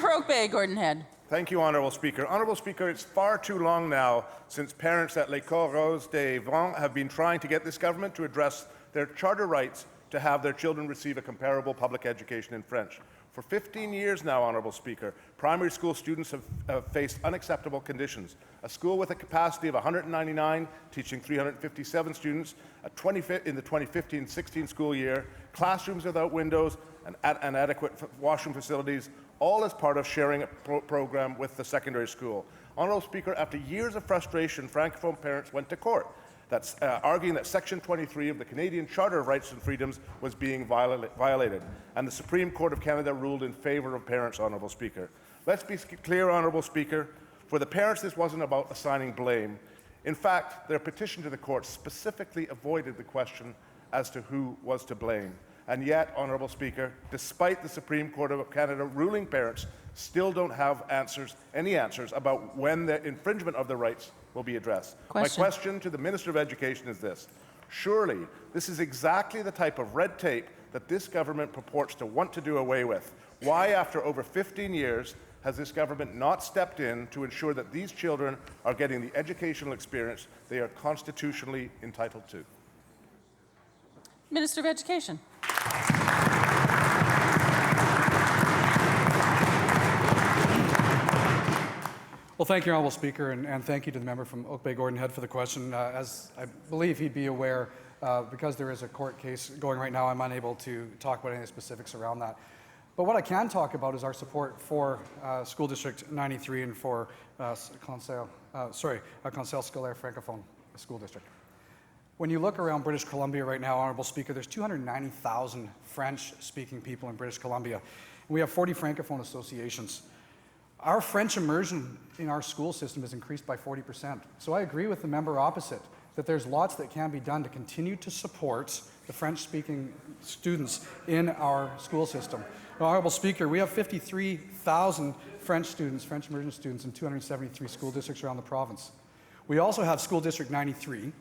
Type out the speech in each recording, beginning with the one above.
for Oak Bay, Gordon Head. Thank you, Honourable Speaker. Honourable Speaker, it's far too long now since parents at L'École Rose des Vents have been trying to get this government to address their charter rights to have their children receive a comparable public education in French. For 15 years now, Honourable Speaker, primary school students have faced unacceptable conditions. A school with a capacity of 199, teaching 357 students in the 2015-16 school year, classrooms without windows and inadequate washroom facilities, all as part of sharing a program with the secondary school. Honourable Speaker, after years of frustration, Francophone parents went to court, arguing that Section 23 of the Canadian Charter of Rights and Freedoms was being violated, and the Supreme Court of Canada ruled in favour of parents, Honourable Speaker. Let's be clear, Honourable Speaker, for the parents this wasn't about assigning blame. In fact, their petition to the court specifically avoided the question as to who was to blame. And yet, Honourable Speaker, despite the Supreme Court of Canada ruling, parents still don't have any answers about when the infringement of their rights will be addressed. My question to the Minister of Education is this. Surely, this is exactly the type of red tape that this government purports to want to do away with. Why, after over 15 years, has this government not stepped in to ensure that these children are getting the educational experience they are constitutionally entitled to? Minister of Education. Well, thank you, Honourable Speaker, and thank you to the member from Oak Bay, Gordon Head, for the question. As I believe he'd be aware, because there is a court case going right now, I'm unable to talk about any of the specifics around that. But what I can talk about is our support for School District 93 and for Conseil Scolaire Francophone School District. When you look around British Columbia right now, Honourable Speaker, there's 290,000 French-speaking people in British Columbia. We have 40 Francophone associations. Our French immersion in our school system has increased by 40%. So I agree with the member opposite that there's lots that can be done to continue to support the French-speaking students in our school system. Now, Honourable Speaker, we have 53,000 French immersion students in 273 school districts around the province. We also have School District 93,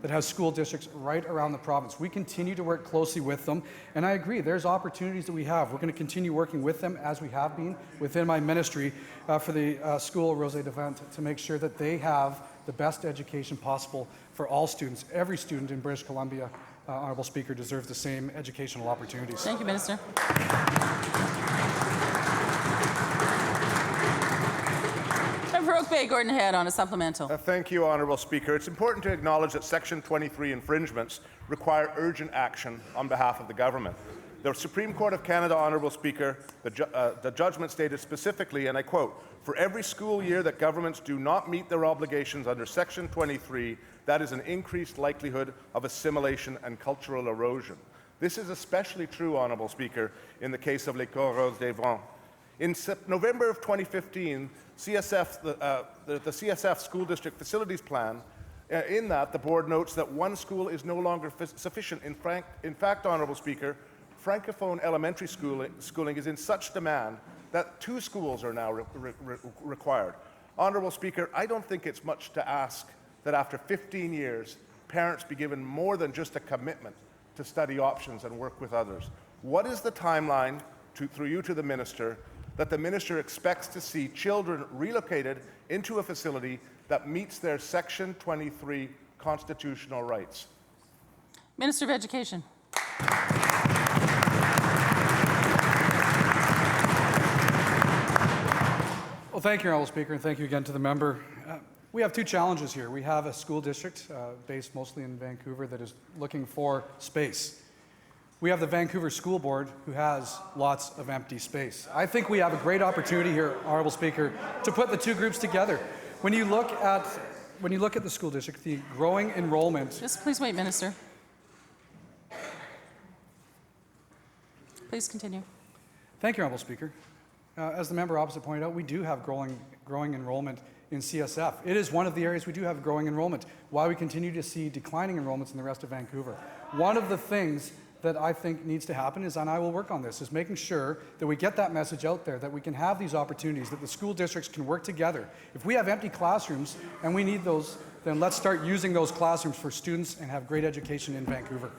that has school districts right around the province. We continue to work closely with them, and I agree, there's opportunities that we have. We're going to continue working with them, as we have been within my ministry, for the School Rosé des Vents to make sure that they have the best education possible for all students. Every student in British Columbia, Honourable Speaker, deserves the same educational opportunities. Thank you, Minister. For Oak Bay, Gordon Head on a supplemental. Thank you, Honourable Speaker. It's important to acknowledge that Section 23 infringements require urgent action on behalf of the government. The Supreme Court of Canada, Honourable Speaker, the judgment stated specifically, and I quote, "For every school year that governments do not meet their obligations under Section 23, that is an increased likelihood of assimilation and cultural erosion." This is especially true, Honourable Speaker, in the case of L'École Rose des Vents. In November of 2015, the CSF School District Facilities Plan, in that the board notes that one school is no longer sufficient. In fact, Honourable Speaker, Francophone elementary schooling is in such demand that 2 schools are now required. Honourable Speaker, I don't think it's much to ask that after 15 years, parents be given more than just a commitment to study options and work with others. What is the timeline, through you to the Minister, that the Minister expects to see children relocated into a facility that meets their Section 23 constitutional rights? Minister of Education. Well, thank you, Honourable Speaker, and thank you again to the member. We have 2 challenges here. We have a school district based mostly in Vancouver that is looking for space. We have the Vancouver School Board, who has lots of empty space. I think we have a great opportunity here, Honourable Speaker, to put the 2 groups together. When you look at the school district, the growing enrollment. Just please wait, Minister. Please continue. Thank you, Honourable Speaker. As the member opposite pointed out, we do have growing enrollment in CSF. It is one of the areas we do have growing enrollment, while we continue to see declining enrollments in the rest of Vancouver. One of the things that I think needs to happen is, and I will work on this, is making sure that we get that message out there, that we can have these opportunities, that the school districts can work together. If we have empty classrooms and we need those, then let's start using those classrooms for students and have great education in Vancouver.